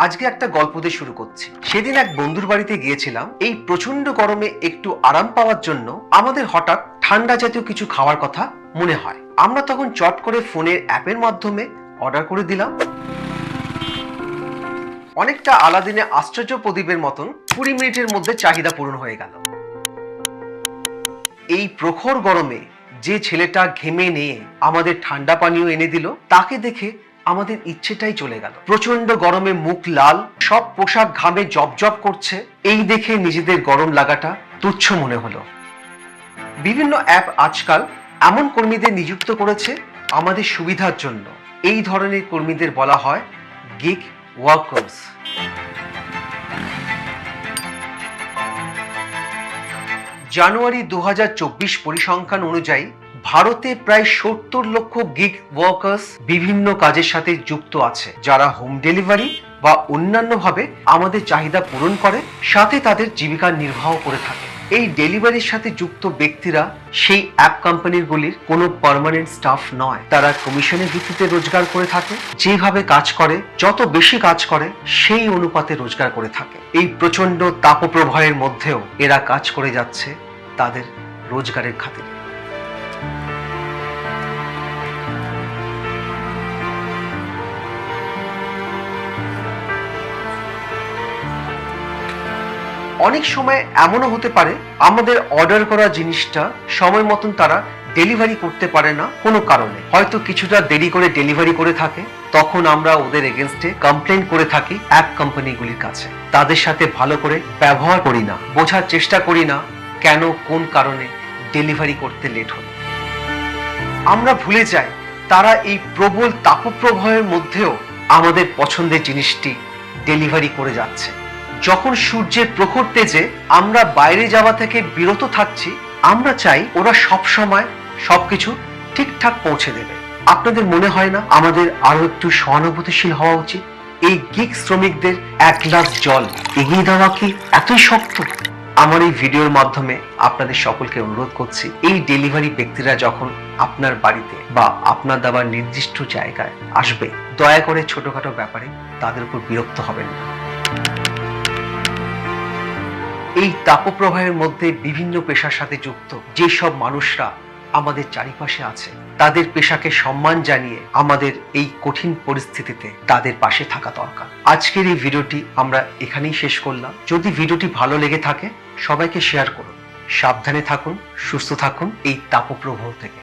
আজকে একটা গল্প দিয়ে শুরু করছি। সেদিন এক বন্ধুর বাড়িতে গিয়েছিলাম। এই প্রচন্ড গরমে একটু আরাম পাওয়ার জন্য আমাদের হঠাৎ ঠান্ডা জাতীয় কিছু খাওয়ার কথা মনে হয়। আমরা তখন চট করে ফোনের অ্যাপের মাধ্যমে অর্ডার করে দিলাম। অনেকটা আলাদিনে আশ্চর্য প্রদীপের মতন 20 মিনিটের মধ্যে চাহিদা পূরণ হয়ে গেল। এই প্রখর গরমে যে ছেলেটা ঘেমে নিয়ে আমাদের ঠান্ডা পানীয় এনে দিল, তাকে দেখে আমাদের ইচ্ছেটাই চলে গেল। প্রচন্ড গরমে মুখ লাল, সব পোশাক ঘামে জবজব করছে। এই দেখে নিজেদের গরম লাগাটা তুচ্ছ মনে হলো। বিভিন্ন অ্যাপ আজকাল এমন কর্মীদের নিযুক্ত করেছে আমাদের সুবিধার জন্য। এই ধরনের কর্মীদের বলা হয় গিগ ওয়ার্কার্স। জানুয়ারি 2024 পরিসংখ্যান অনুযায়ী ভারতে প্রায় 70 লক্ষ গিগ ওয়ার্কার্স বিভিন্ন কাজের সাথে যুক্ত আছে, যারা হোম ডেলিভারি বা অন্যান্যভাবে আমাদের চাহিদা পূরণ করে, সাথে তাদের জীবিকা নির্বাহ করে থাকে। এই ডেলিভারির সাথে যুক্ত ব্যক্তিরা সেই অ্যাপ কোম্পানিগুলির কোনো পার্মানেন্ট স্টাফ নয়। তারা কমিশনের ভিত্তিতে রোজগার করে থাকে। যেভাবে কাজ করে, যত বেশি কাজ করে সেই অনুপাতে রোজগার করে থাকে। এই প্রচন্ড তাপপ্রবাহের মধ্যেও এরা কাজ করে যাচ্ছে তাদের রোজগারের খাতিরে। অনেক সময় এমনও হতে পারে আমাদের অর্ডার করা জিনিসটা সময় মতন তারা ডেলিভারি করতে পারে না কোনো কারণে, হয়তো কিছুটা দেরি করে ডেলিভারি করে থাকে। তখন আমরা ওদের এগেনস্টে কমপ্লেন করে থাকি অ্যাপ কোম্পানিগুলির কাছে। তাদের সাথে ভালো করে ব্যবহার করি না, বোঝার চেষ্টা করি না কেন কোন কারণে ডেলিভারি করতে লেট হলো। আমরা ভুলে যাই তারা এই প্রবল তাপপ্রবাহের মধ্যেও আমাদের পছন্দের জিনিসটি ডেলিভারি করে যাচ্ছে। যখন সূর্যের প্রখর তেজে আমরা বাইরে যাওয়া থেকে বিরত থাকছি, আমরা চাই ওরা সব সময় সবকিছু ঠিকঠাক পৌঁছে দেবে। আপনাদের মনে হয় না আমাদের আরো একটু সহানুভূতিশীল হওয়া উচিত? এই গিগ শ্রমিকদের এক গ্লাস জল এগিয়ে দেওয়া কি এতই শক্ত? আমার এই ভিডিওর মাধ্যমে আপনাদের সকলকে অনুরোধ করছি, এই ডেলিভারি ব্যক্তিরা যখন আপনার বাড়িতে বা আপনার দেওয়ার নির্দিষ্ট জায়গায় আসবে, দয়া করে ছোটখাটো ব্যাপারে তাদের উপর বিরক্ত হবেন না। এই তাপপ্রবাহের মধ্যে বিভিন্ন পেশার সাথে যুক্ত যেসব মানুষরা আমাদের চারিপাশে আছে, তাদের পেশাকে সম্মান জানিয়ে আমাদের এই কঠিন পরিস্থিতিতে তাদের পাশে থাকা দরকার। আজকের এই ভিডিওটি আমরা এখানেই শেষ করলাম। যদি ভিডিওটি ভালো লেগে থাকে সবাইকে শেয়ার করুন। সাবধানে থাকুন, সুস্থ থাকুন এই তাপপ্রবাহ থেকে।